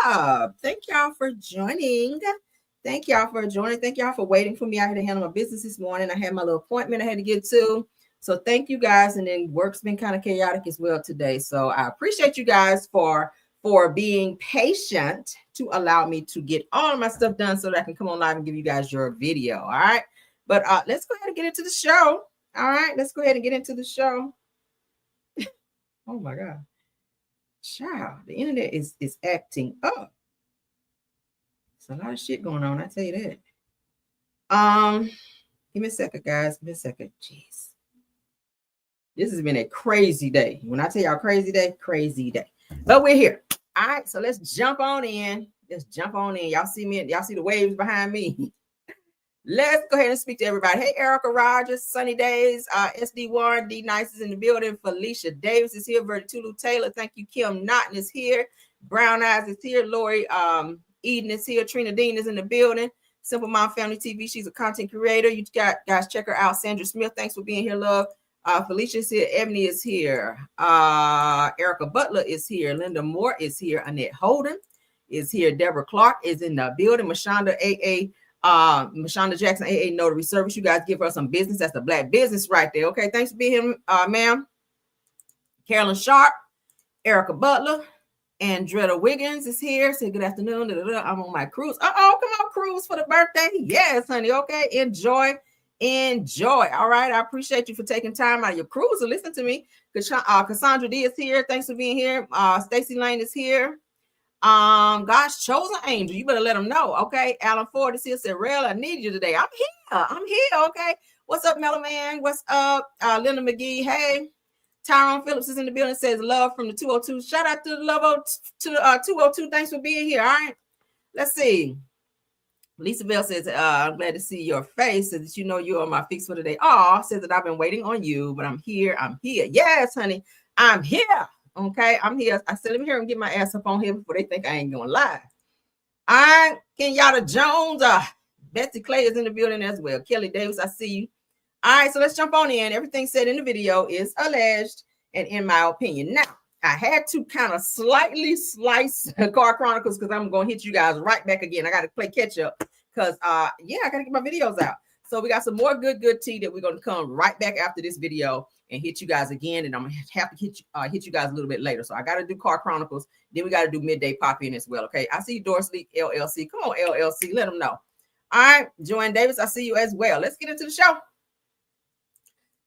up? Thank y'all for joining. Thank y'all for joining. Thank y'all for waiting for me. I had to handle my business this morning. I had my little appointment I had to get to. So thank you guys. And then work's been kind of chaotic as well today. So I appreciate you guys for being patient to allow me to get all of my stuff done so that I can come on live and give you guys your video. All right. But let's go ahead and get into the show. All right. Let's go ahead and get into the show. Oh my God. Child, the internet is acting up. There's a lot of shit going on. I tell you that. Give me a second, guys. Give me a second. Jeez. This has been a crazy day. When I tell y'all crazy day. But we're here. All right, so let's jump on in. Y'all see me? Y'all see the waves behind me? Let's go ahead and speak to everybody. Hey, Erica Rogers, Sunny Days, SD Warren, D Nice is in the building. Felicia Davis is here. Verdi Tulu Taylor, thank you. Kim Naughton is here. Brown Eyes is here. Lori Eden is here. Trina Dean is in the building. Simple Mom Family TV, she's a content creator. You guys check her out. Sandra Smith, thanks for being here, love. Felicia is here. Ebony is here. Erica Butler is here. Linda Moore is here. Annette Holden is here. Deborah Clark is in the building. Mashonda Jackson, AA Notary Service. You guys give her some business. That's the Black business right there. Okay, thanks for being here, ma'am. Carolyn Sharp, Erica Butler, Andretta Wiggins is here. Say good afternoon. I'm on my cruise. Come on, cruise for the birthday. Yes, honey. Okay, enjoy. All right, I appreciate you for taking time out of your cruise to listen to me. Cassandra D is here. Thanks for being here. Stacy Lane is here. God's chosen angel. You better let them know. Okay, Alan Ford is here. Said, "Rel, I need you today." I'm here. Okay, what's up, Mellow Man? What's up, Linda McGee? Hey, Tyrone Phillips is in the building. Says love from the 202. Shout out to the love to the 202. Thanks for being here. All right, let's see. Lisa Bell says, I'm glad to see your face. Says that you know you are my fix for today. Oh, says that I've been waiting on you, but I'm here. Yes, honey, I'm here. Okay, I'm here. I said, let me hear them get my ass up on here before they think I ain't going live. All right, Kenyatta Jones. Betsy Clay is in the building as well. Kelly Davis, I see you. All right, so let's jump on in. Everything said in the video is alleged and in my opinion. Now, I had to kind of slightly slice Car Chronicles because I'm going to hit you guys right back again. I got to play catch up because, I got to get my videos out. So we got some more good tea that we're going to come right back after this video and hit you guys again. And I'm going to have to hit you guys a little bit later. So I got to do Car Chronicles. Then we got to do Midday Pop In as well. Okay. I see Dorsley LLC. Come on, LLC. Let them know. All right. Joanne Davis, I see you as well. Let's get into the show.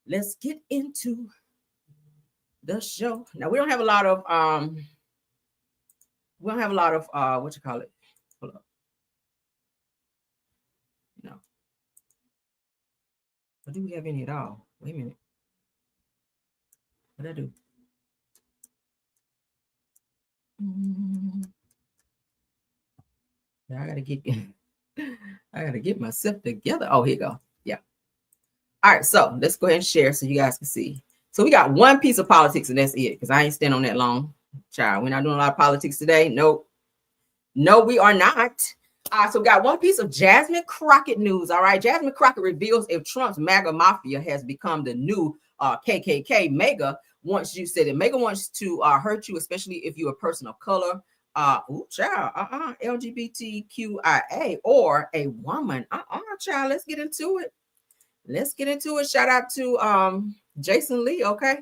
Let's get into the show. Now we don't have a lot of what you call it. Hold up. No. Or do we have any at all? Wait a minute. What did I do? Now I gotta get myself together. Oh, here you go. Yeah. All right, so let's go ahead and share so you guys can see. So we got one piece of politics and that's it, because I ain't staying on that long. Child, we're not doing a lot of politics today. No, we are not. So we got one piece of Jasmine Crockett news. All right, Jasmine Crockett reveals if Trump's MAGA mafia has become the new KKK. MAGA wants to hurt you, especially if you're a person of color, LGBTQIA or a woman. Child, let's get into it. Shout out to Jason Lee. Okay,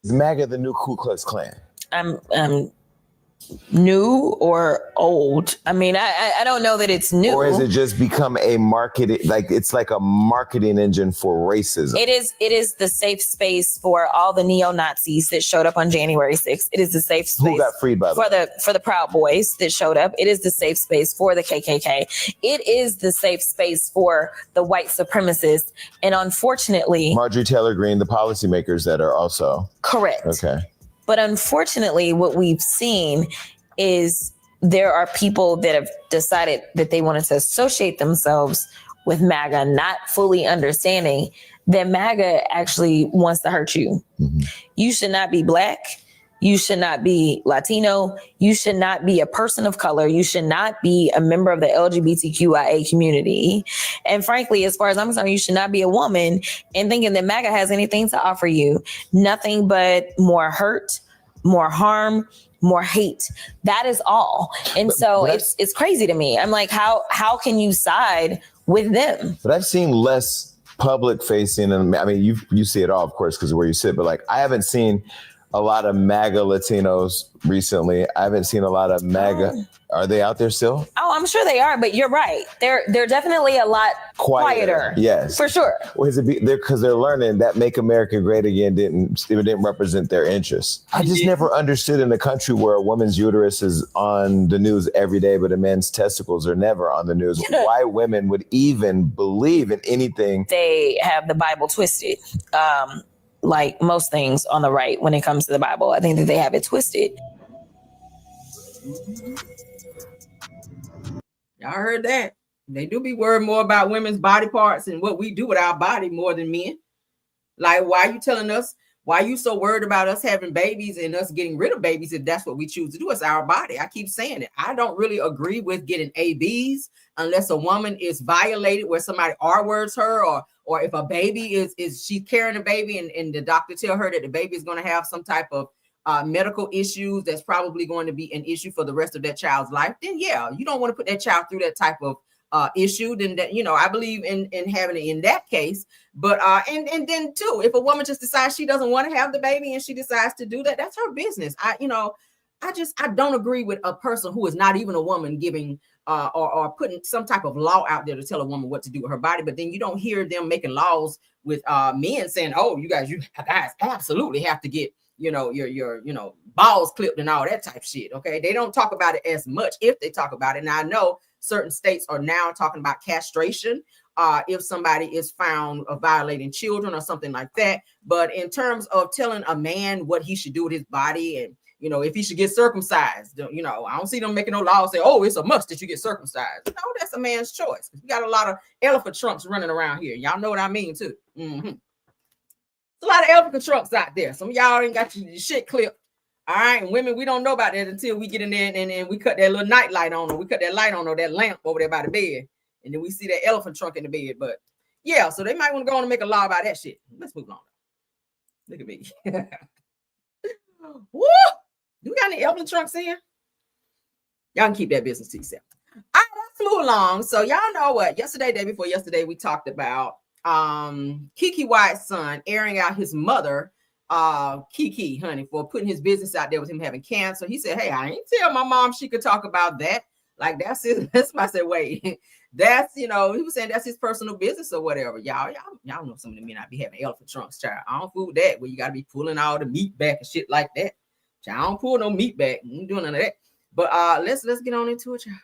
is MAGA the new Ku Klux Klan? New or old? I mean, I don't know that it's new. Or has it just become a marketing, it's like a marketing engine for racism? It is the safe space for all the neo-Nazis that showed up on January 6th. It is the safe space. Who got freed by for the Proud Boys that showed up. It is the safe space for the KKK. It is the safe space for the white supremacists. And unfortunately, Marjorie Taylor Greene, the policymakers that are also correct. Okay. But unfortunately, what we've seen is there are people that have decided that they wanted to associate themselves with MAGA, not fully understanding that MAGA actually wants to hurt you. Mm-hmm. You should not be Black. You should not be Latino. You should not be a person of color. You should not be a member of the LGBTQIA community. And frankly, as far as I'm concerned, you should not be a woman and thinking that MAGA has anything to offer you. Nothing but more hurt, more harm, more hate. That is all. And so it's crazy to me. I'm like, how can you side with them? But I've seen less public facing, and I mean, you see it all, of course, because of where you sit. But like, I haven't seen a lot of MAGA Latinos recently. I haven't seen a lot of MAGA. Oh. Are they out there still? Oh, I'm sure they are, but you're right. They're definitely a lot quieter. Yes, for sure. Well, because they're learning that "Make America Great Again" didn't represent their interests. I just never understood in a country where a woman's uterus is on the news every day, but a man's testicles are never on the news. Why women would even believe in anything? They have the Bible twisted. Like most things on the right when it comes to the Bible. I think that they have it twisted. Y'all heard that? They do be worried more about women's body parts and what we do with our body more than men. Like, why are you telling us? Why are you so worried about us having babies and us getting rid of babies if that's what we choose to do? It's our body. I keep saying it. I don't really agree with getting ABs unless a woman is violated where somebody R-words her, or if a baby is she's carrying a baby and the doctor tell her that the baby is going to have some type of medical issues that's probably going to be an issue for the rest of that child's life, then yeah, you don't want to put that child through that type of issue. Then that, I believe in having it in that case. But and then too, if a woman just decides she doesn't want to have the baby and she decides to do that, that's her business. I don't agree with a person who is not even a woman giving or putting some type of law out there to tell a woman what to do with her body. But then you don't hear them making laws with men saying, oh, you guys absolutely have to get your balls clipped and all that type shit. Okay, they don't talk about it as much if they talk about it. Now I know certain states are now talking about castration if somebody is found of violating children or something like that. But in terms of telling a man what he should do with his body and if he should get circumcised, I don't see them making no laws say, oh, it's a must that you get circumcised. No, that's a man's choice. We got a lot of elephant trunks running around here. Y'all know what I mean too. Mm-hmm. A lot of elephant trunks out there. Some of y'all ain't got your shit clipped. All right. And women, we don't know about that until we get in there and we cut that little night light on, or we cut that light on, or that lamp over there by the bed. And then we see that elephant trunk in the bed. But yeah, so they might want to go on and make a law about that shit. Let's move on. Look at me. Woo! Do we got any elephant trunks in? Y'all can keep that business to yourself. All right, let's move along. So y'all know what? Day before yesterday, we talked about Kiki Wyatt's son airing out his mother, Kiki, honey, for putting his business out there with him having cancer. He said, hey, I ain't tell my mom she could talk about that. Like, that's it. That's why I said, wait, that's, he was saying that's his personal business or whatever. Y'all know some of them may not be having elephant trunks, child. I don't fool with that, where you got to be pulling all the meat back and shit like that. Child, I don't pull no meat back. I ain't doing none of that. But let's get on into it, child.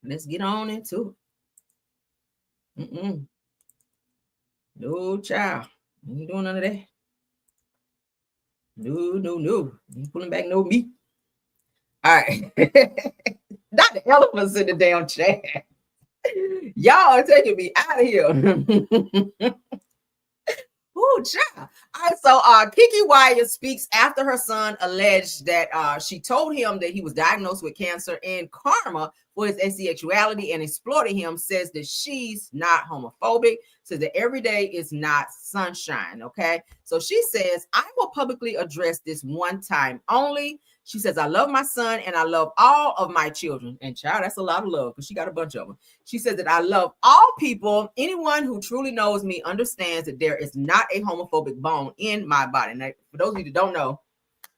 Let's get on into it. No, child. Ain't doing none of that. No. Ain't pulling back no meat. All right. Not the elephants in the damn chat. Y'all are taking me out of here. Ooh, child. All right, so Kiki Wyatt speaks after her son alleged that she told him that he was diagnosed with cancer, and karma for his asexuality and exploited him. Says that she's not homophobic, says that every day is not sunshine. Okay, so she says, I will publicly address this one time only. She says, I love my son and I love all of my children. And child, that's a lot of love because she got a bunch of them. She says that I love all people. Anyone who truly knows me understands that there is not a homophobic bone in my body. Now, for those of you that don't know,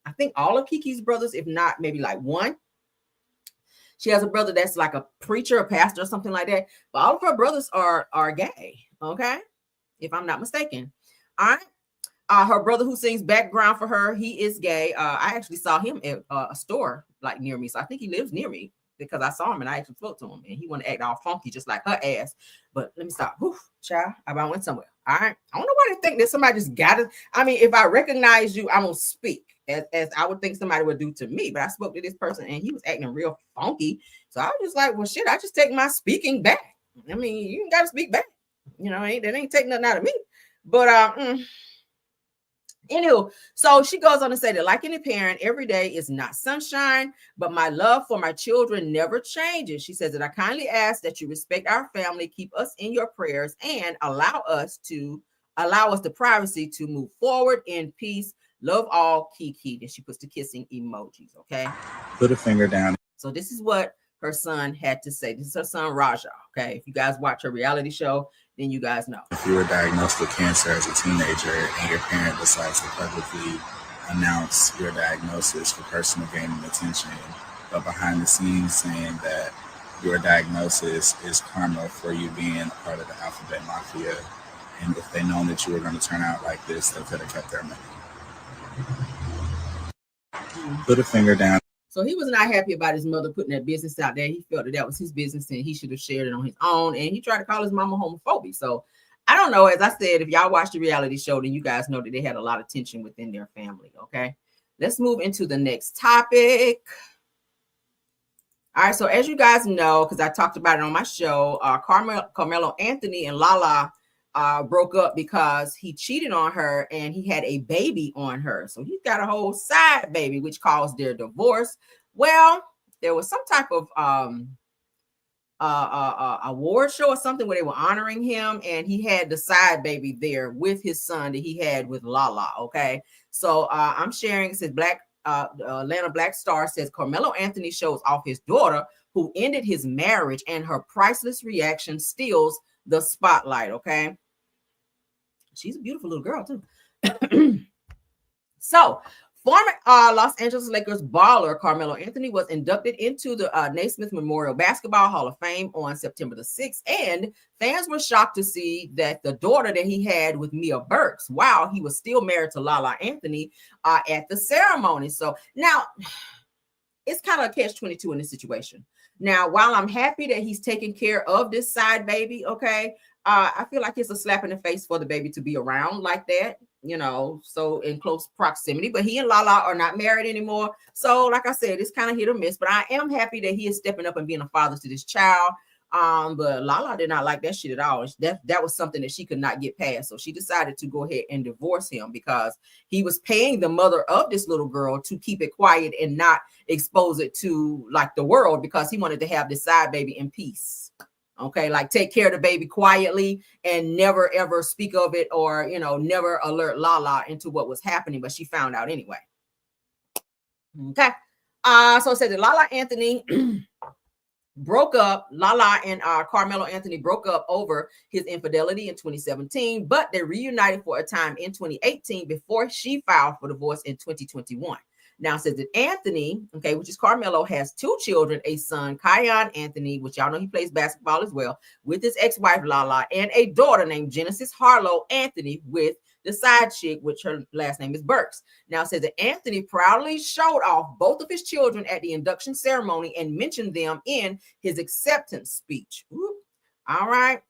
I think all of Kiki's brothers, if not maybe like one, she has a brother that's like a preacher, a pastor or something like that. But all of her brothers are gay. Okay. If I'm not mistaken. All right. Her brother who sings background for her, he is gay. I actually saw him at a store like near me. So I think he lives near me because I saw him and I actually spoke to him and he wanted to act all funky just like her ass. But let me stop. Whew, child, I about went somewhere. All right. I don't know why they think that somebody just got it. I mean, if I recognize you, I'm going to speak as I would think somebody would do to me. But I spoke to this person and he was acting real funky. So I was just like, well, shit, I just take my speaking back. I mean, you got to speak back. That ain't taking nothing out of me. But, anywho, so she goes on to say that like any parent, every day is not sunshine, but my love for my children never changes. She says that I kindly ask that you respect our family, keep us in your prayers, and allow us the privacy to move forward in peace. Love all, Kiki. Then she puts the kissing emojis, okay? Put a finger down. So this is what her son had to say. This is her son, Raja, okay? If you guys watch her reality show, then you guys know. If you were diagnosed with cancer as a teenager and your parent decides to publicly announce your diagnosis for personal gain and attention, but behind the scenes saying that your diagnosis is karma for you being a part of the alphabet mafia, and if they'd known that you were going to turn out like this, they could have kept their money. Put a finger down. So he was not happy about his mother putting that business out there. He felt that that was his business and he should have shared it on his own. And he tried to call his mama homophobic. So I don't know. As I said, if y'all watch the reality show, then you guys know that they had a lot of tension within their family. Okay, let's move into the next topic. All right. So as you guys know, because I talked about it on my show, Carmelo Anthony and Lala broke up because he cheated on her and he had a baby on her. So he's got a whole side baby, which caused their divorce. Well, there was some type of award show or something where they were honoring him, and he had the side baby there with his son that he had with Lala. Okay, so I'm sharing. It says Atlanta Black Star says Carmelo Anthony shows off his daughter who ended his marriage, and her priceless reaction steals the spotlight. Okay, she's a beautiful little girl too. So former Los Angeles Lakers baller Carmelo Anthony was inducted into the Naismith Memorial Basketball Hall of Fame on September the 6th, and fans were shocked to see that the daughter that he had with Mia Burks while he was still married to Lala Anthony at the ceremony. So now it's kind of a catch-22 in this situation. Now, while I'm happy that he's taking care of this side baby, okay, I feel like it's a slap in the face for the baby to be around like that, you know, so in close proximity. But he and Lala are not married anymore. So like I said, it's kind of hit or miss, but I am happy that he is stepping up and being a father to this child. But Lala did not like that shit at all. That was something that she could not get past. So she decided to go ahead and divorce him because he was paying the mother of this little girl to keep it quiet and not expose it to like the world, because he wanted to have this side baby in peace. Okay, like take care of the baby quietly and never ever speak of it, or you know, never alert Lala into what was happening, but she found out anyway. Okay, so it said that Lala Anthony broke up. Lala and Carmelo Anthony broke up over his infidelity in 2017, but they reunited for a time in 2018 before she filed for divorce in 2021. Now it says that Anthony, okay, which is Carmelo, has two children, a son, Kion Anthony, which y'all know he plays basketball as well, with his ex-wife Lala, and a daughter named Genesis Harlow Anthony with the side chick, which her last name is Burks. Now it says that Anthony proudly showed off both of his children at the induction ceremony and mentioned them in his acceptance speech. Ooh. All right.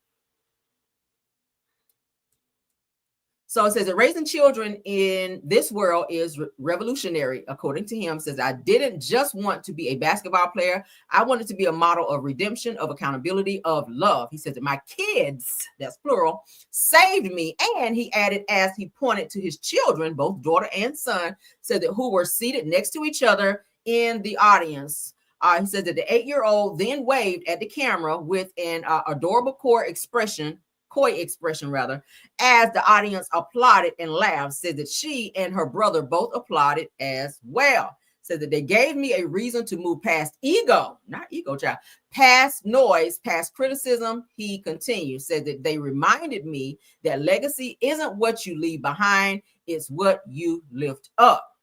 So it says that raising children in this world is revolutionary, according to him. Says, I didn't just want to be a basketball player. I wanted to be a model of redemption, of accountability, of love. He says that my kids, that's plural, saved me. And he added, as he pointed to his children, both daughter and son, said that who were seated next to each other in the audience. He said that the 8-year-old then waved at the camera with an adorable coy expression, as the audience applauded and laughed. Said that she and her brother both applauded as well. Said that they gave me a reason to move past ego, not ego, child, past noise, past criticism. He continued, said that they reminded me that legacy isn't what you leave behind, it's what you lift up.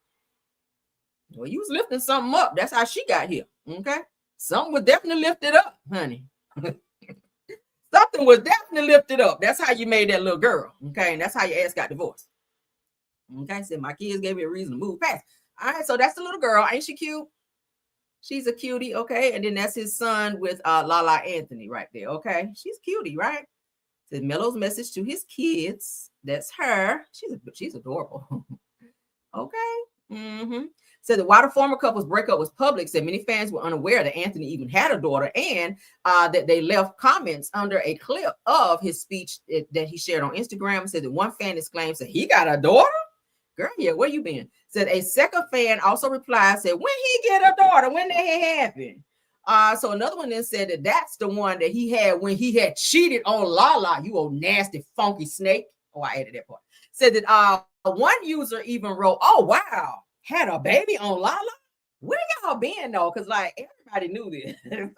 Well, you was lifting something up. That's how she got here. Okay. Something was definitely lifted up, honey. Something was definitely lifted up. That's how you made that little girl. Okay. And that's how your ass got divorced. Okay. Said my kids gave me a reason to move past. All right. So that's the little girl. Ain't she cute? She's a cutie. Okay. And then that's his son with Lala Anthony right there. Okay. She's cutie, right? Said Melo's message to his kids. That's her. She's adorable. Okay. Mm-hmm. Said that while the former couple's breakup was public, said many fans were unaware that Anthony even had a daughter, and that they left comments under a clip of his speech that he shared on Instagram. Said that one fan exclaimed, said, he got a daughter? Girl, yeah, where you been? Said a second fan also replied, said, when he get a daughter? When that happened? So another one then said that that's the one that he had when he had cheated on Lala. You old nasty, funky snake. Oh, I added that part. Said that One user even wrote, "Oh wow, had a baby on Lala. Where y'all been though? Because like everybody knew this. Where have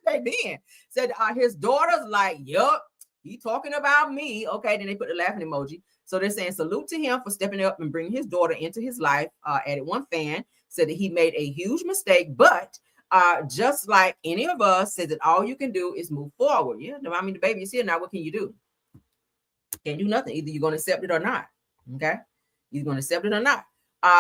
they been?" Said his daughter's like, "Yup, he talking about me." Okay, then they put the laughing emoji. So they're saying salute to him for stepping up and bringing his daughter into his life. Added one fan, said that he made a huge mistake, but just like any of us, said that all you can do is move forward. Yeah, I mean the baby is here now. What can you do? Can't do nothing. Either you're going to accept it or not. Okay, you're going to accept it or not.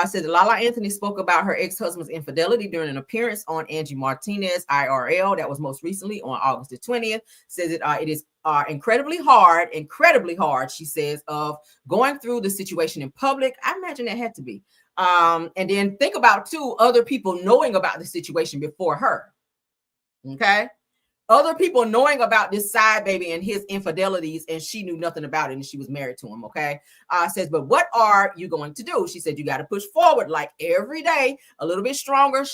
Said that Lala Anthony spoke about her ex-husband's infidelity during an appearance on Angie Martinez IRL. That was most recently on August the 20th. Says that it is incredibly hard, she says, of going through the situation in public. I imagine that had to be. And then think about too, other people knowing about the situation before her. Okay. Other people knowing about this side baby and his infidelities, and she knew nothing about it, and she was married to him. Okay. Says, but what are you going to do? She said, you got to push forward like every day, a little bit stronger,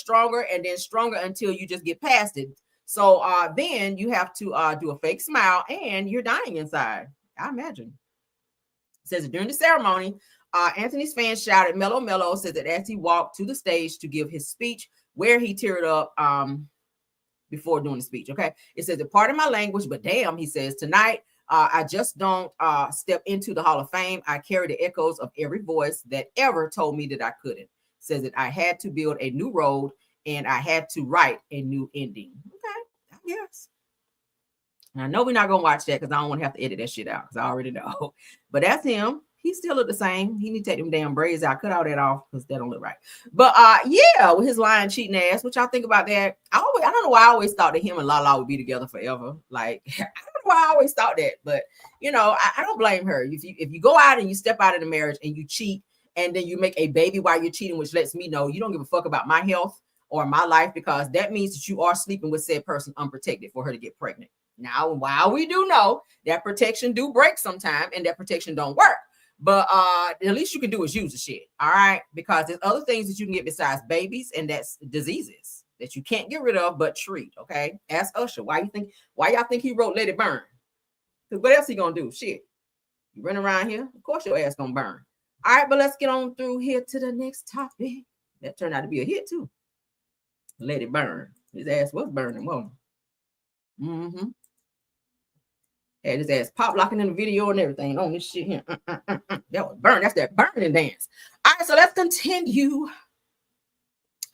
and then stronger until you just get past it. So then you have to do a fake smile, and you're dying inside, I imagine. Says during the ceremony, Anthony's fans shouted "Mellow, Mellow." Says that as he walked to the stage to give his speech, where he teared up before doing the speech. Okay, it says, "Pardon my language, but damn," he says, "tonight I just don't step into the Hall of Fame. I carry the echoes of every voice that ever told me that I couldn't." Says that I had to build a new road and I had to write a new ending. Okay, I guess. I know we're not gonna watch that because I don't want to have to edit that shit out because I already know. But that's him. He still look the same. He need to take them damn braids out, cut all that off because that don't look right. But yeah, with his lying, cheating ass, what y'all think about that? I don't know why I always thought that him and Lala would be together forever. Like, I don't know why I always thought that, but you know, I don't blame her. If you go out and you step out of the marriage and you cheat and then you make a baby while you're cheating, which lets me know you don't give a fuck about my health or my life, because that means that you are sleeping with said person unprotected for her to get pregnant. Now, while we do know that protection do break sometime and that protection don't work, but at least you can do is use the shit, all right? Because there's other things that you can get besides babies, and that's diseases that you can't get rid of but treat, okay? Ask Usher, why y'all think he wrote Let It Burn? Because what else he gonna do? Shit. You run around here, of course your ass gonna burn. All right, but let's get on through here to the next topic. That turned out to be a hit too. Let It Burn. His ass was burning, wasn't it? Mm-hmm. Had his ass pop locking in the video and everything on this shit here. That was burn. That's that burning dance. All right, so let's continue.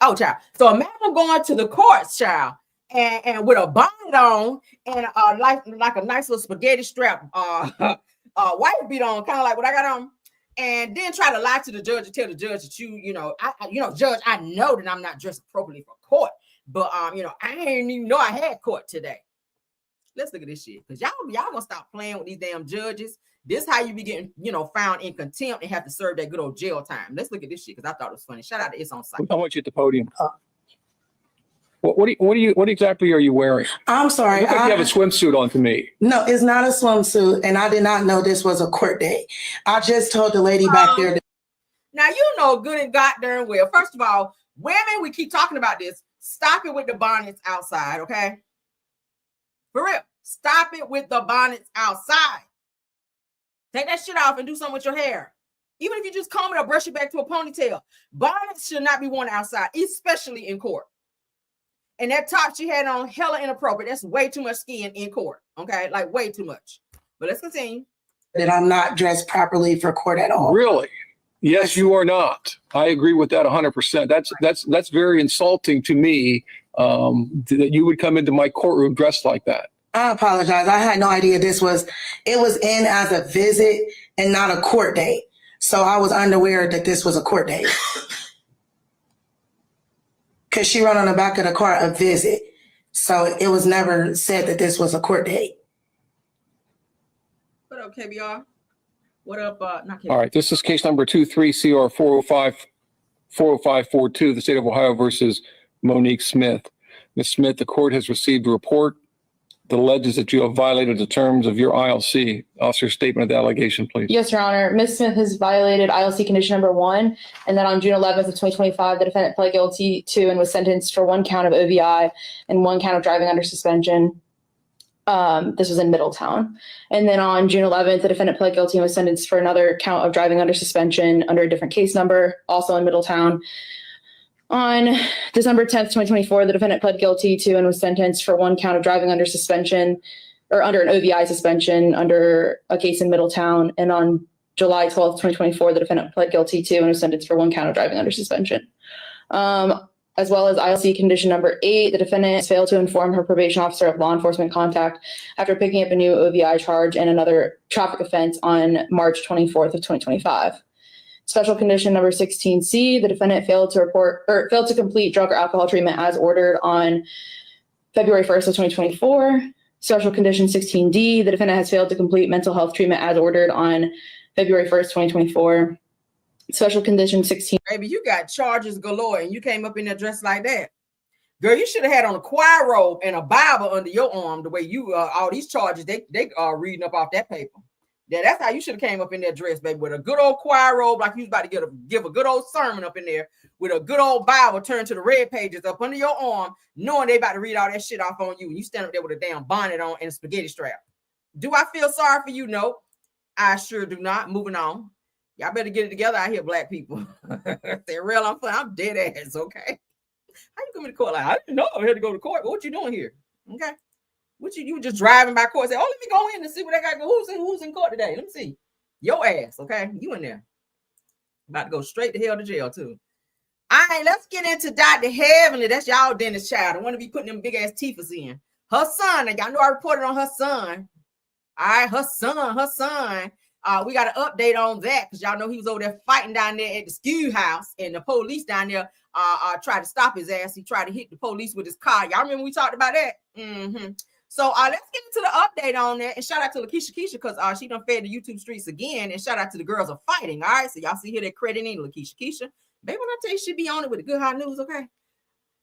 Oh, child. So imagine going to the courts, child, and with a bonnet on and like a nice little spaghetti strap white beat on, kind of like what I got on, and then try to lie to the judge and tell the judge that Judge, I know that I'm not dressed appropriately for court, but I didn't even know I had court today. Let's look at this shit, because y'all gonna stop playing with these damn judges. This how you be getting, found in contempt and have to serve that good old jail time. Let's look at this shit, because I thought it was funny. Shout out to It's On Site. I want you at the podium. What exactly are you wearing? I'm sorry. You look like you have a swimsuit on to me. No, it's not a swimsuit, and I did not know this was a court day. I just told the lady back there. Now you know good and goddamn well. First of all, women, we keep talking about this. Stop it with the bonnets outside, okay? For real. Stop it with the bonnets outside. Take that shit off and do something with your hair. Even if you just comb it or brush it back to a ponytail. Bonnets should not be worn outside, especially in court. And that top she had on, hella inappropriate. That's way too much skin in court. Okay, like way too much. But let's continue. That I'm not dressed properly for court at all. Really? Yes, you are not. I agree with that 100%. That's very insulting to me, that you would come into my courtroom dressed like that. I apologize. I had no idea it was in as a visit and not a court date. So I was unaware that this was a court date. Because she wrote on the back of the car, a visit. So it was never said that this was a court date. What up, KBR? What up? Not KBR. All right. This is case number 23CR 40542, the state of Ohio versus Monique Smith. Ms. Smith, the court has received a report that alleges that you have violated the terms of your ILC. Officer, statement of the allegation, please. Yes, Your Honor. Ms. Smith has violated ILC condition number 1, and then on June 11th of 2025, the defendant pled guilty to and was sentenced for 1 count of OVI and 1 count of driving under suspension. This was in Middletown. And then on June 11th, the defendant pled guilty and was sentenced for another count of driving under suspension under a different case number, also in Middletown. On December 10th, 2024, the defendant pled guilty to and was sentenced for one count of driving under suspension or under an OVI suspension under a case in Middletown. And on July 12th, 2024, the defendant pled guilty to and was sentenced for one count of driving under suspension. As well as ILC condition number 8, the defendant failed to inform her probation officer of law enforcement contact after picking up a new OVI charge and another traffic offense on March 24th of 2025. Special condition number 16C, the defendant failed to complete drug or alcohol treatment as ordered on February 1st of 2024. Special condition 16D, the defendant has failed to complete mental health treatment as ordered on February 1st, 2024. Special condition 16. Baby, you got charges galore and you came up in there dressed like that. Girl, you should have had on a choir robe and a Bible under your arm the way you, all these charges, they are reading up off that paper. Yeah, that's how you should have came up in that dress, baby, with a good old choir robe like you was about to give a good old sermon up in there with a good old Bible turned to the red pages up under your arm, knowing they about to read all that shit off on you. And you stand up there with a damn bonnet on and a spaghetti strap. Do I feel sorry for you? No, I sure do not. Moving on. Y'all better get it together out here, black people. They're real. I'm dead ass, okay? How you coming to court? Like, I didn't know I had to go to court. But what you doing here? Okay. What you were just driving by court, say, oh, let me go in and see what I got. Who's in court today? Let me see. Your ass, okay? You in there. About to go straight to hell to jail, too. All right, let's get into Dr. Heavenly. That's y'all dentist child. I want to be putting them big ass teeth in. Her son, and y'all know I reported on her son. All right, her son. We got an update on that because y'all know he was over there fighting down there at the school house, and the police down there tried to stop his ass. He tried to hit the police with his car. Y'all remember we talked about that? Mm-hmm. So let's get into the update on that, and shout out to Lakeisha because she done fed the YouTube streets again, and shout out to the girls of fighting. All right, so y'all see here they're crediting Lakeisha. Baby, when I tell you she be on it with the good hot news, okay?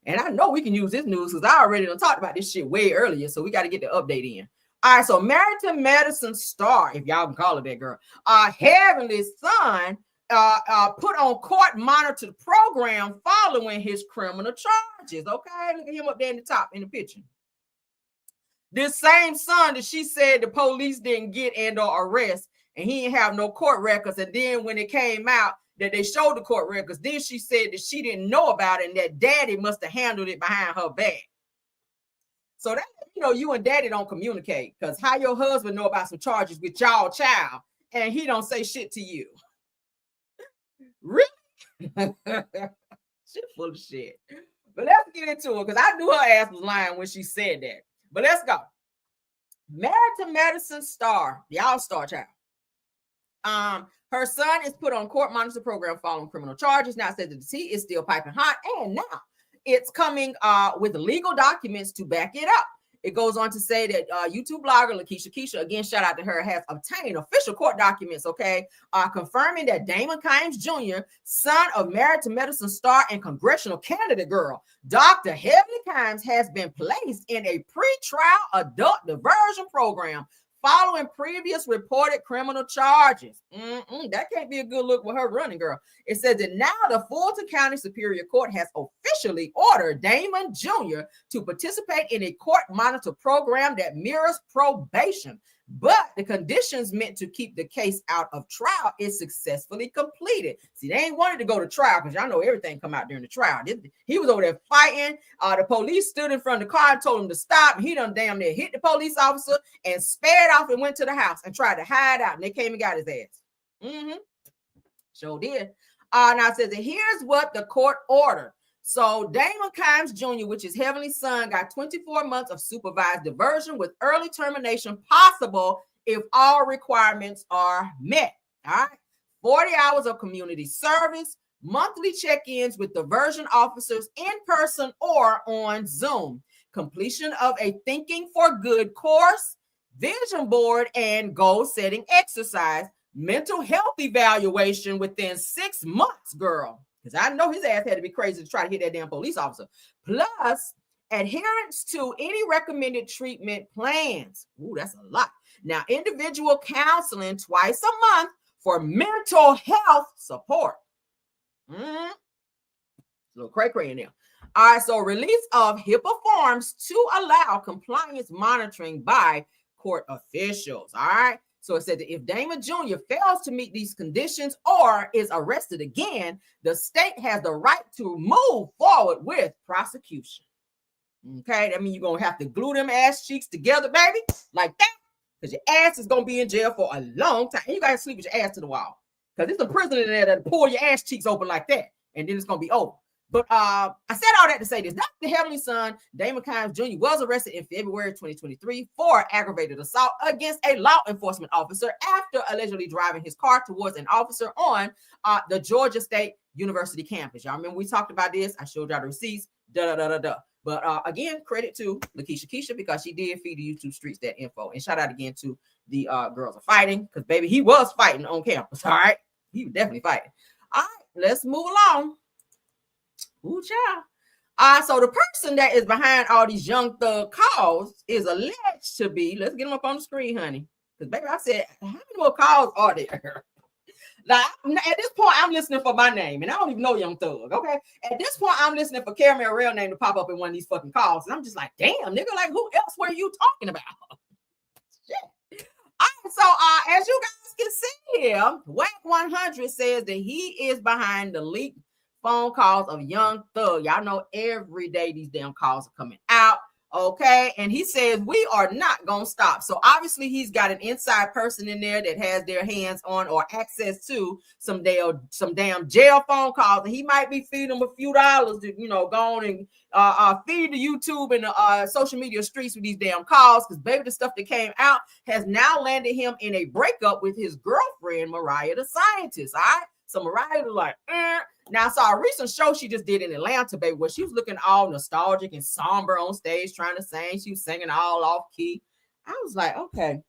And I know we can use this news because I already done talked about this shit way earlier, so we got to get the update in. All right, so Married to Medicine star, if y'all can call it that, girl, Heavenly's son put on court-monitored program following his criminal charges. Okay, look at him up there in the top in the picture. This same son that she said the police didn't get and or arrest, and he didn't have no court records. And then when it came out that they showed the court records, then she said that she didn't know about it and that daddy must have handled it behind her back. So that, you and daddy don't communicate, because how your husband know about some charges with y'all child and he don't say shit to you? Really? Shit full of shit. But let's get into it because I knew her ass was lying when she said that. But let's go. Married to Medicine star, the all-star child. Her son is put on court monitor program following criminal charges. Now it says that the tea is still piping hot, and now it's coming with legal documents to back it up. It goes on to say that YouTube blogger Lakeisha, again, shout out to her, has obtained official court documents, confirming that Damon Kimes Jr., son of Married to Medicine star and congressional candidate girl, Dr. Heavenly Kimes, has been placed in a pretrial adult diversion program following previous reported criminal charges. That can't be a good look with her running, girl. It says that now the Fulton County Superior Court has officially ordered Damon Jr. to participate in a court monitor program that mirrors probation. But the conditions meant to keep the case out of trial is successfully completed. See, they ain't wanted to go to trial because y'all know everything come out during the trial. He was over there fighting. The police stood in front of the car and told him to stop. He done damn near hit the police officer and sped off and went to the house and tried to hide out. And they came and got his ass. Sure did. Now it says that here's what the court ordered. So Damon Kimes Jr., which is Heavenly's son, got 24 months of supervised diversion with early termination possible if all requirements are met. All right. 40 hours of community service, monthly check-ins with diversion officers in person or on Zoom, completion of a Thinking for Good course, vision board and goal-setting exercise, mental health evaluation within 6 months, girl. Because I know his ass had to be crazy to try to hit that damn police officer. Plus, adherence to any recommended treatment plans. Ooh, that's a lot. Now, individual counseling twice a month for mental health support. little cray-cray in there. All right, so release of HIPAA forms to allow compliance monitoring by court officials. All right. So it said that if Damon Jr. fails to meet these conditions or is arrested again, the state has the right to move forward with prosecution. Okay, that means you're going to have to glue them ass cheeks together, baby, like that, because your ass is going to be in jail for a long time. And you got to sleep with your ass to the wall, because there's a prison in there that pull your ass cheeks open like that, and then it's going to be over. But I said all that to say this. Dr. Heavenly Son, Damon Kimes Jr. was arrested in February 2023 for aggravated assault against a law enforcement officer after allegedly driving his car towards an officer on the Georgia State University campus. Y'all remember we talked about this? I showed y'all the receipts. But again, credit to Lakeisha Keisha, because she did feed the YouTube streets that info. And shout out again to the girls are fighting, because baby, he was fighting on campus. All right, he was definitely fighting. All right, let's move along. Ooh, child. So the person that is behind all these young thug calls is alleged to be, let's get them up on the screen, honey. Because baby, I said, how many more calls are there? Like, at this point, I'm listening for my name, and I don't even know Young Thug, okay? At this point, I'm listening for Caramel real name to pop up in one of these fucking calls, and I'm just like, damn, nigga, like, who else were you talking about? Shit. All right, so as you guys can see here, WAC 100 says that he is behind the leaked phone calls of Young Thug. Y'all know every day these damn calls are coming out. Okay, and he says we are not gonna stop. So obviously he's got an inside person in there that has their hands on or access to some damn jail phone calls, and he might be feeding them a few dollars to, you know, go on and feed the YouTube and the social media streets with these damn calls, because baby, the stuff that came out has now landed him in a breakup with his girlfriend Mariah the Scientist. All right, so Mariah was like, Now, I saw a recent show she just did in Atlanta, baby, where she was looking all nostalgic and somber on stage trying to sing. She was singing all off key. I was like, okay,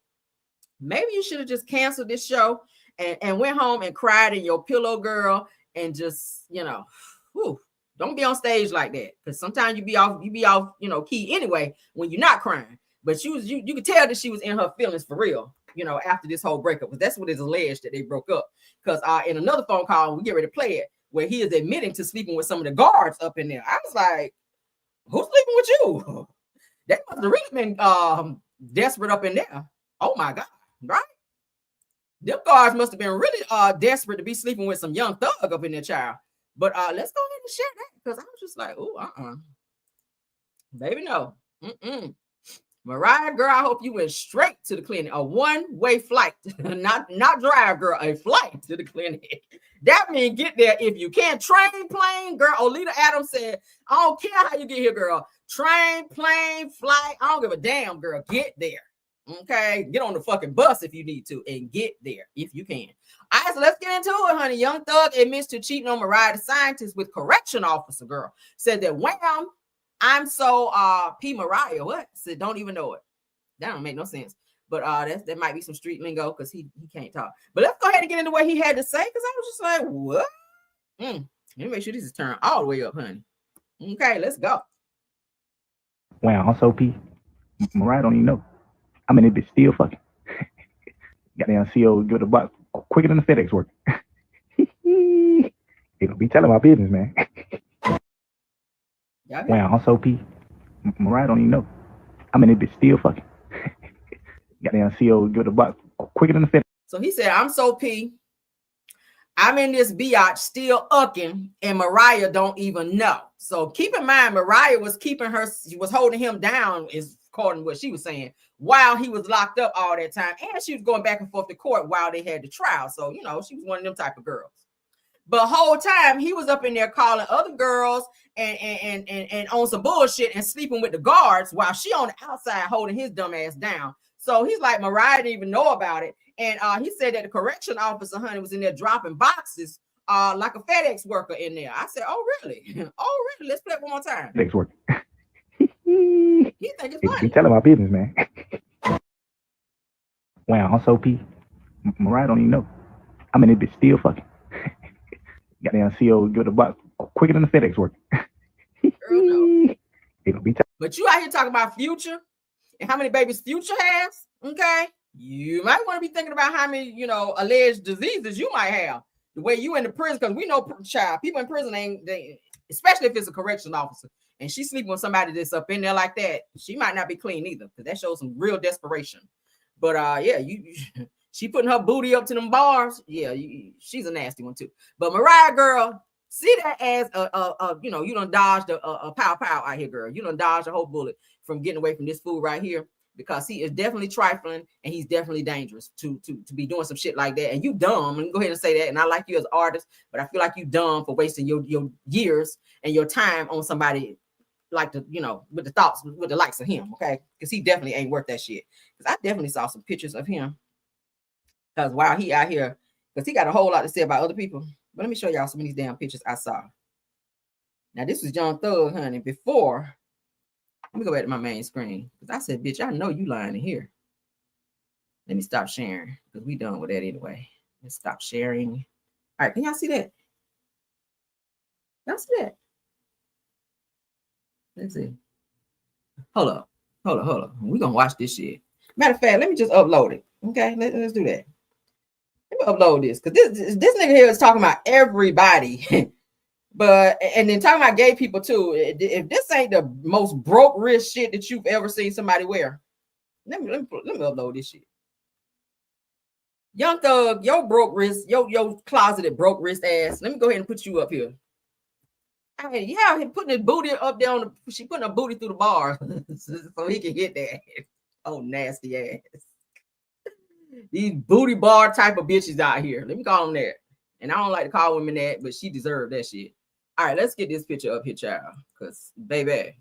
maybe you should have just canceled this show and went home and cried in your pillow, girl, and just, you know, don't be on stage like that, because sometimes you be off, you know, key anyway when you're not crying. But you could tell that she was in her feelings for real, you know, after this whole breakup, because that's what is alleged that they broke up. Because in another phone call, we get ready to play it, where he is admitting to sleeping with some of the guards up in there. I was like, who's sleeping with you? They must have really been desperate up in there. Oh my God, right? Them guards must have been really desperate to be sleeping with some Young Thug up in there, child. But let's go ahead and share that, because I was just like, baby, no. Mariah, girl, I hope you went straight to the clinic. A one-way flight, not drive, girl, a flight to the clinic. That means get there if you can. Train, plane, girl. Olita Adams said, I don't care how you get here, girl. Train, plane, flight. I don't give a damn, girl. Get there. Okay? Get on the fucking bus if you need to, and get there if you can. All right, so let's get into it, honey. Young Thug admits to cheating on Mariah the Scientist with correction officer, girl. Said that, wham, I'm so P Mariah. What? Said, don't even know it. That don't make no sense. But that might be some street lingo, because he can't talk. But let's go ahead and get into what he had to say, because I was just like, what? Let me make sure this is turned all the way up, honey. Okay, let's go. Wow, I'm so P. Mariah don't even know. I mean, it be still fucking. Goddamn CO give the box quicker than the FedEx work. They don't be telling my business, man. Wow, I'm so P. Mariah don't even know. I mean, it be still fucking. Goddamn CO give the box quicker than the FedEx. So he said, I'm so P. I'm in this biatch still ucking, and Mariah don't even know. So keep in mind, Mariah was holding him down, is according to what she was saying, while he was locked up all that time. And she was going back and forth to court while they had the trial. So, you know, she was one of them type of girls. But whole time he was up in there calling other girls and on some bullshit and sleeping with the guards while she on the outside holding his dumb ass down. So he's like, Mariah didn't even know about it. And he said that the correction officer, honey, was in there dropping boxes like a FedEx worker in there. I said, oh, really? Oh, really? Let's play it one more time. FedEx worker. He think it's funny. You telling my business, man. Wow, I'm so P. Mariah don't even know. I mean, it be still fucking. Goddamn CO give the box quicker than the FedEx worker. Girl, no. They don't be but you out here talking about Future and how many babies Future has, okay? You might want to be thinking about how many, you know, alleged diseases you might have. The way you in the prison, because we know, child, people in prison especially if it's a correctional officer and she's sleeping with somebody that's up in there like that, she might not be clean either, because that shows some real desperation. But yeah, she putting her booty up to them bars. Yeah, she's a nasty one too. But Mariah, girl, see that as you know, you done dodged a pow out here, girl. You done dodged a whole bullet from getting away from this fool right here, because he is definitely trifling and he's definitely dangerous to be doing some shit like that. And you dumb, and go ahead and say that. And I like you as an artist, but I feel like you dumb for wasting your years and your time on somebody like the, you know, with the thoughts, with the likes of him, okay? Because he definitely ain't worth that shit. Because I definitely saw some pictures of him. Because while he out here, because he got a whole lot to say about other people. But let me show y'all some of these damn pictures I saw. Now, this was Young Thug, honey, before. Let me go back to my main screen. Because I said, bitch, I know you lying in here. Let me stop sharing, because we done with that anyway. Let's stop sharing. All right, can y'all see that? Y'all see that? Let's see. Hold up. We're going to watch this shit. Matter of fact, let me just upload it. Okay, let's do that. Let me upload this, because this nigga here is talking about everybody. But, and then talking about gay people too. If this ain't the most broke wrist shit that you've ever seen somebody wear, let me upload this shit. Young Thug, your broke wrist, your closeted broke wrist ass. Let me go ahead and put you up here. I mean, yeah, he putting his booty up there on the, she putting her booty through the bar so he can get that. Oh, nasty ass. These booty bar type of bitches out here. Let me call them that. And I don't like to call women that, but she deserved that shit. All right, let's get this picture up here, child. Because, baby,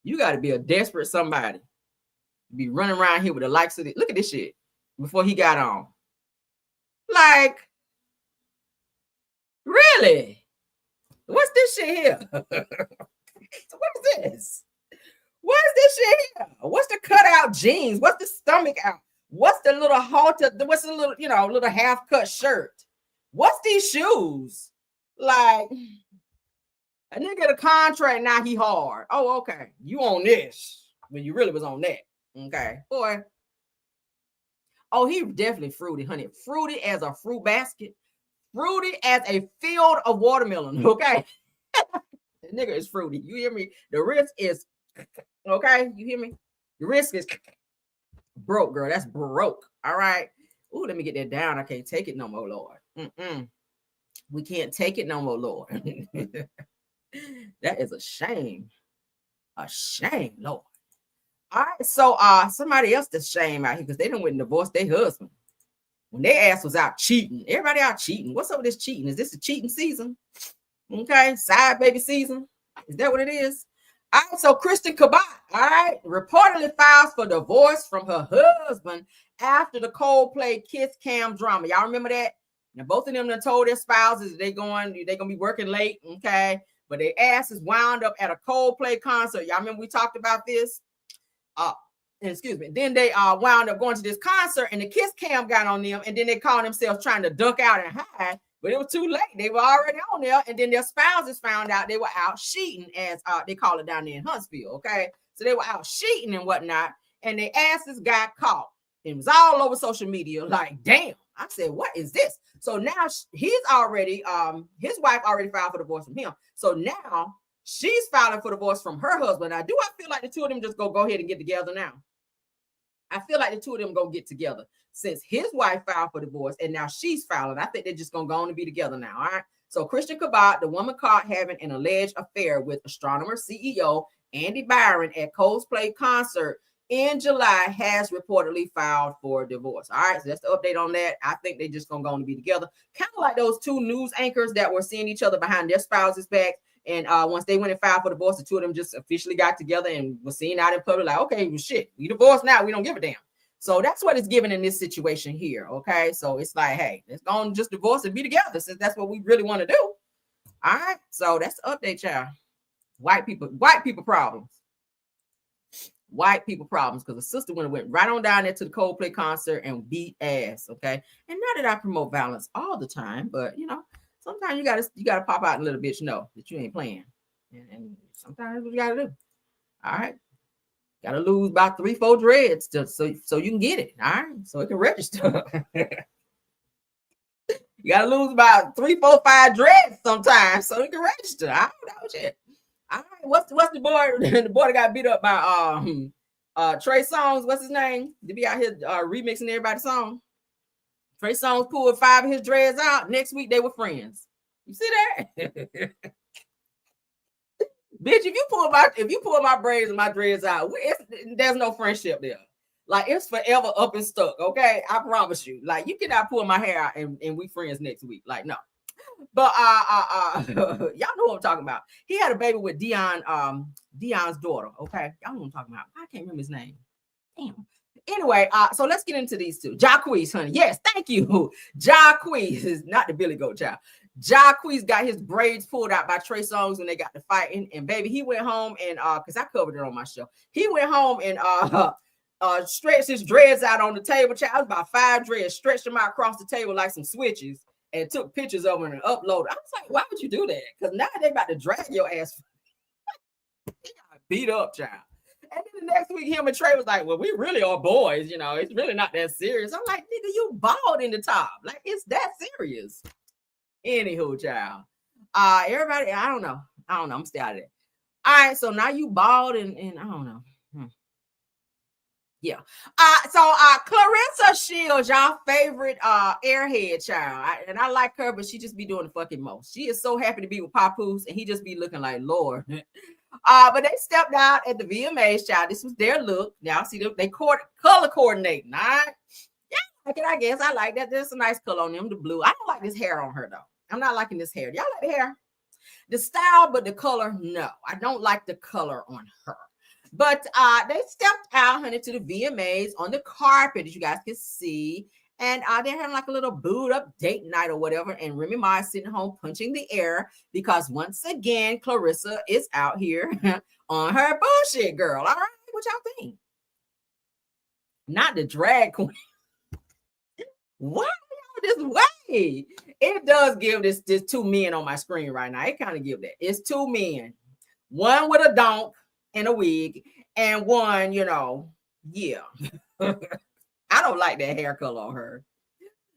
you got to be a desperate somebody. Be running around here with the likes of it. Look at this shit before he got on. Like, really? What's this shit here? What is this? What is this shit here? What's the cutout jeans? What's the stomach out? What's the little halter? What's the little, you know, little half cut shirt? What's these shoes? Like, a nigga got a contract, now he hard. Oh, okay. You on this when you really was on that. Okay. Boy. Oh, he definitely fruity, honey. Fruity as a fruit basket. Fruity as a field of watermelon. Okay. The nigga is fruity. You hear me? The wrist is, okay. You hear me? The wrist is broke, girl. That's broke. All right. Ooh, let me get that down. I can't take it no more, Lord. We can't take it no more, Lord. That is a shame. A shame, Lord. All right, so somebody else that's shame out here, because they done went and divorced their husband. When their ass was out cheating. Everybody out cheating. What's up with this cheating? Is this a cheating season? Okay, side baby season. Is that what it is? All right, so Kristen Kabat, all right, reportedly files for divorce from her husband after the Coldplay kiss cam drama. Y'all remember that? Now, both of them done told their spouses they're gonna be working late, okay? But their asses wound up at a Coldplay concert. Y'all remember we talked about this? Excuse me. Then they wound up going to this concert, and the kiss cam got on them, and then they called themselves trying to duck out and hide, but it was too late. They were already on there, and then their spouses found out they were out cheating, as they call it down there in Huntsville, okay? So they were out cheating and whatnot, and their asses got caught. It was all over social media. Like, damn. I said, what is this? So now he's already, his wife already filed for divorce from him. So now she's filing for divorce from her husband. Now, do I feel like the two of them just go ahead and get together now? I feel like the two of them go get together since his wife filed for divorce and now she's filing. I think they're just going to go on and be together now. All right. So Kristen Kabat, the woman caught having an alleged affair with astronomer CEO Andy Byron at Coldplay concert in July, has reportedly filed for divorce. All right, so that's the update on that. I think they just gonna go on and be together, kind of like those two news anchors that were seeing each other behind their spouses' back. And once they went and filed for divorce, the two of them just officially got together and was seen out in public. Like, okay, well, shit, we divorced now. We don't give a damn. So that's what it's given in this situation here. Okay, so it's like, hey, let's go and just divorce and be together since that's what we really want to do. All right, so that's the update, y'all. White people problems. White people problems, because the sister went right on down there to the Coldplay concert and beat ass. Okay, and not that I promote violence all the time, but you know, sometimes you gotta pop out and let a bitch know that you ain't playing, and sometimes what you gotta do. All right, gotta lose about 3-4 dreads so you can get it. All right, so it can register. You gotta lose about 3, 4, 5 dreads sometimes so you can register. I don't know shit. All right, what's the boy? The boy that got beat up by Trey Songz. What's his name? To be out here remixing everybody's song. Trey Songz pulled 5 of his dreads out. Next week they were friends. You see that? Bitch, if you pull my braids and my dreads out, there's no friendship there. Like, it's forever up and stuck, okay? I promise you. Like, you cannot pull my hair out and we friends next week. Like, no. But y'all know what I'm talking about. He had a baby with Dion's daughter, okay? Y'all know what I'm talking about. I can't remember his name. Damn. Anyway, so let's get into these two. Jacquees, honey. Yes, thank you. Jacquees is not the Billy Goat child. Jacquees got his braids pulled out by Trey Songz when they got to fighting. And baby, he went home and because I covered it on my show. He went home and stretched his dreads out on the table. Child, it was about 5 dreads, stretched them out across the table like some switches, and took pictures of them and uploaded. I was like, why would you do that? Because now they about to drag your ass. He got beat up, child. And then the next week, him and Trey was like, well, we really are boys, you know, it's really not that serious. I'm like, nigga, you bald in the top. Like, it's that serious. Anywho, child. Everybody, I don't know. I'm still out of it. All right, so now you bald and I don't know. Yeah. So Clarissa Shields, y'all favorite airhead child. And I like her, but she just be doing the fucking most. She is so happy to be with Papoose, and he just be looking like, Lord. But they stepped out at the VMAs, child. This was their look. Now see them, they color coordinating. All right. Yeah, I guess I like that. There's a nice color on them, the blue. I don't like this hair on her though. I'm not liking this hair. Y'all like the hair? The style, but the color, no. I don't like the color on her. But they stepped out, honey, to the VMAs on the carpet, as you guys can see. And they're having like a little booed up date night or whatever. And Remy Ma is sitting home punching the air because once again, Clarissa is out here on her bullshit, girl. All right, what y'all think? Not the drag queen. Why are y'all this way? It does give this 2 men on my screen right now. It kind of give that. It's 2 men. One with a donk and a wig, and one, you know, yeah. I don't like that hair color on her.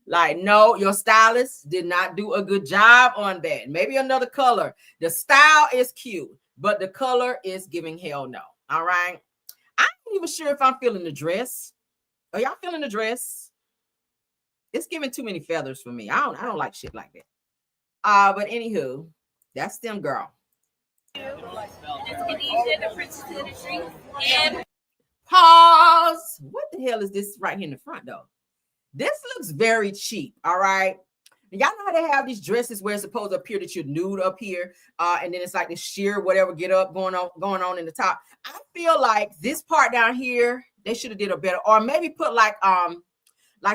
Like, no, your stylist did not do a good job on that. Maybe another color. The style is cute, but the color is giving hell no. All right. I'm not even sure if I'm feeling the dress. Are y'all feeling the dress? It's giving too many feathers for me. I don't like shit like that. But anywho, that's them, girl. And pause. What the hell is this right here in the front though? This looks very cheap. All right. Y'all know how they have these dresses where it's supposed to appear that you're nude up here, and then it's like this sheer whatever get up going on in the top. I feel like this part down here they should have did a better, or maybe put like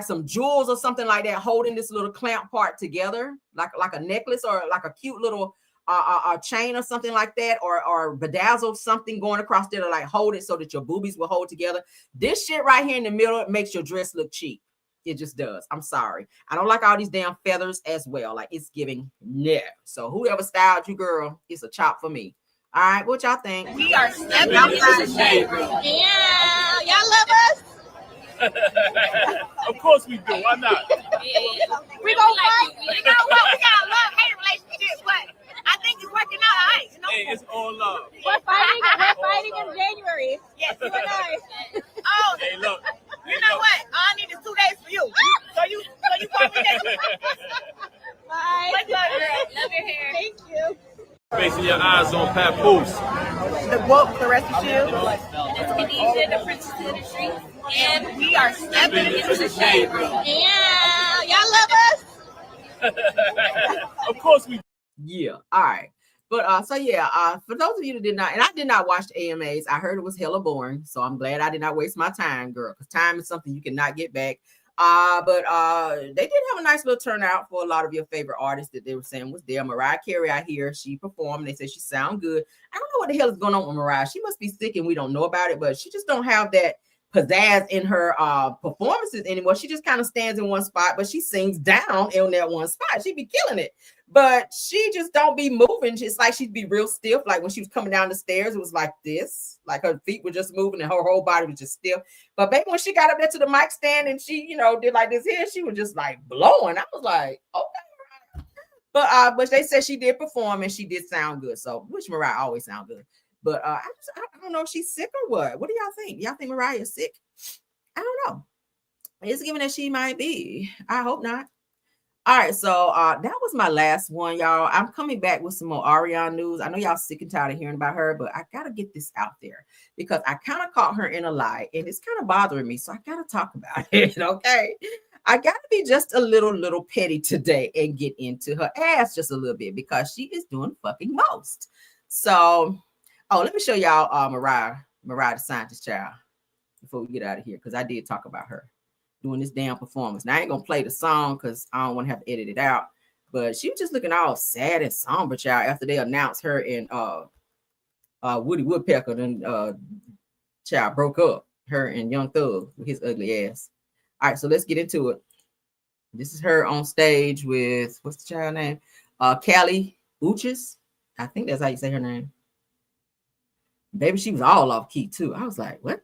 some jewels or something like that holding this little clamp part together, like a necklace or like a cute little a chain or something like that, or bedazzle something going across there to like hold it so that your boobies will hold together. This shit right here in the middle makes your dress look cheap. It just does. I'm sorry. I don't like all these damn feathers as well. Like, it's giving no. So whoever styled you, girl, it's a chop for me. All right, what y'all think? We are stepping outside the shade. Yeah, y'all love us. Of course we do. Why not? We gonna fight. You know what? We got a love-hate relationship, but I think it's working out. All right. You know? Hey, it's all love. We're fighting in January. Yes, you and I. Oh, hey, look. You know what? All I need is 2 days for you. So you call me next week. Bye. What's up, girl? Love your hair. Thank you. Facing your eyes on Papoose. The woke, Clarissa Shields. It's Khadijah, the princess of the street. And we are stepping into the shade room. Yeah, y'all love us. Of course we do. Yeah, all right. But so yeah, for those of you that did not, and I did not watch the AMAs, I heard it was hella boring. So I'm glad I did not waste my time, girl, because time is something you cannot get back. But they did have a nice little turnout for a lot of your favorite artists that they were saying was there. Mariah Carey, I hear she performed. They said she sound good. I don't know what the hell is going on with Mariah. She must be sick and we don't know about it, but she just don't have that pizzazz in her performances anymore. She just kind of stands in one spot, but she sings down in that one spot. She'd be killing it, but she just don't be moving. Just like she'd be real stiff. Like when she was coming down the stairs, it was like this, like her feet were just moving and her whole body was just stiff. But baby, when she got up there to the mic stand and she, did like this here, she was just like blowing. I was like, okay. But they said she did perform and she did sound good. So which Mariah always sound good. But I don't know if she's sick or what. What do y'all think? Y'all think Mariah is sick? I don't know. It's given that she might be. I hope not. All right, so that was my last one, y'all. I'm coming back with some more Ariana news. I know y'all sick and tired of hearing about her, but I gotta get this out there because I kind of caught her in a lie, and it's kind of bothering me. So I gotta talk about it. Okay, I gotta be just a little petty today and get into her ass just a little bit because she is doing fucking most. So. Oh, let me show y'all Mariah the Scientist Child before we get out of here, because I did talk about her doing this damn performance. Now I ain't gonna play the song because I don't want to have to edit it out, but she was just looking all sad and somber, child, after they announced her and Woody Woodpecker then child broke up, her and Young Thug with his ugly ass. All right, so let's get into it. This is her on stage with, what's the child name? Callie Uchis. I think that's how you say her name. Baby, she was all off key too. I was like, what?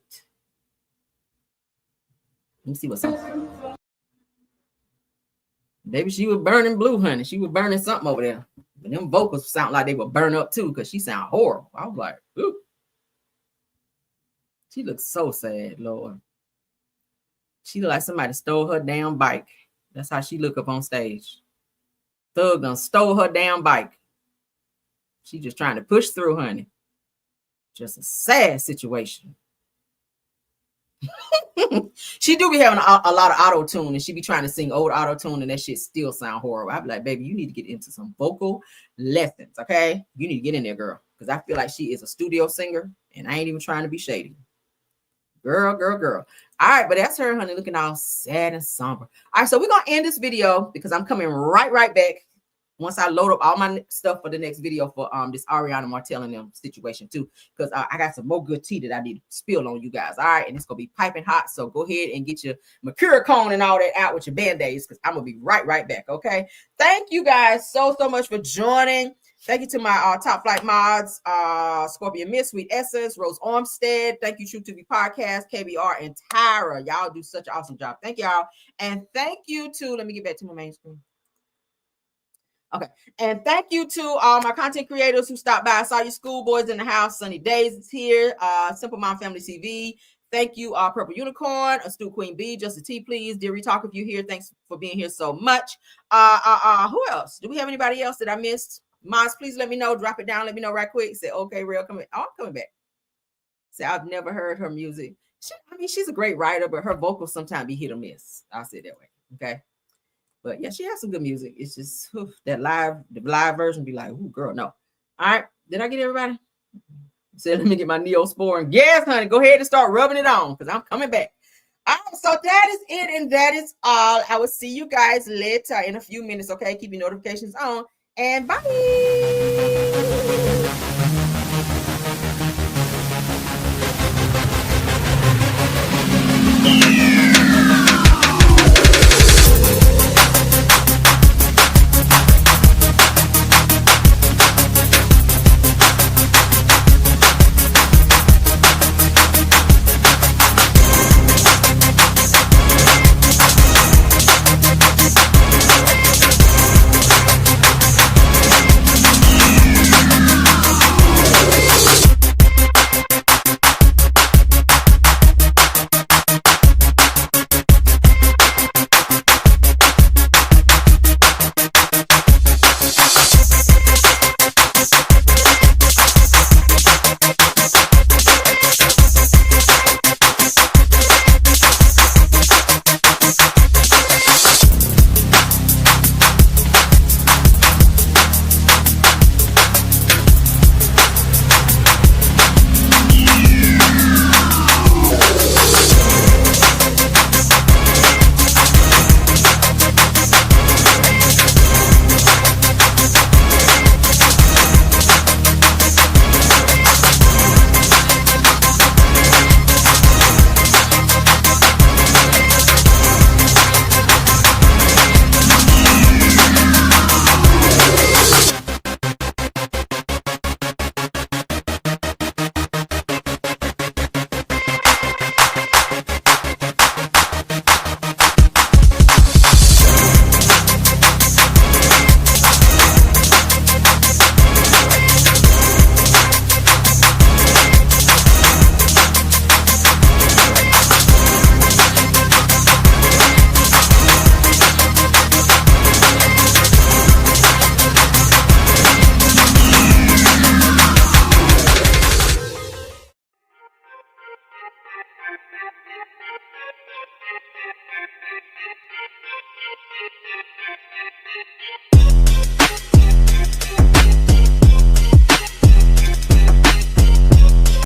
Let me see what's up. Baby, she was burning blue, honey. She was burning something over there. But them vocals sound like they would burn up too because she sound horrible. I was like, ooh. She looks so sad, Lord. She look like somebody stole her damn bike. That's how she look up on stage. Thug done stole her damn bike. She just trying to push through, honey. Just a sad situation. She do be having a lot of auto-tune, and she be trying to sing old auto-tune, and that shit still sound horrible. I be like, baby, you need to get into some vocal lessons, okay? You need to get in there, girl, because I feel like she is a studio singer, and I ain't even trying to be shady. Girl. All right, but that's her, honey, looking all sad and somber. All right, so we're going to end this video because I'm coming right back once I load up all my stuff for the next video for this Ariana Martell and them situation too, because I got some more good tea that I need to spill on you guys. All right, and it's gonna be piping hot, so go ahead and get your Mercure cone and all that out with your band-aids, because I'm gonna be right back. Okay, thank you guys so much for joining. Thank you to my top flight mods, Scorpion Miss, Sweet Essence, Rose Armstead. Thank you, True TV Podcast, KBR, and Tyra. Y'all do such an awesome job. Thank y'all, and thank you to, let me get back to my main screen. Okay, and thank you to all my content creators who stopped by. I saw you, Schoolboys in the house. Sunny Days is here. Simple Mom Family TV. Thank you, Purple Unicorn, Astute Queen B, Just a T, please. Dear Retalk, if you're here, thanks for being here so much. Who else? Do we have anybody else that I missed? Moms, please let me know. Drop it down. Let me know right quick. Say, okay, real coming. Oh, I'm coming back. Say, I've never heard her music. She's a great writer, but her vocals sometimes be hit or miss. I'll say it that way. Okay. But yeah, she has some good music. It's just the live version be like, ooh, girl, no. All right. Did I get everybody? So let me get my Neosporin. Yes, honey. Go ahead and start rubbing it on because I'm coming back. All right. So that is it. And that is all. I will see you guys later in a few minutes. Okay. Keep your notifications on. And bye.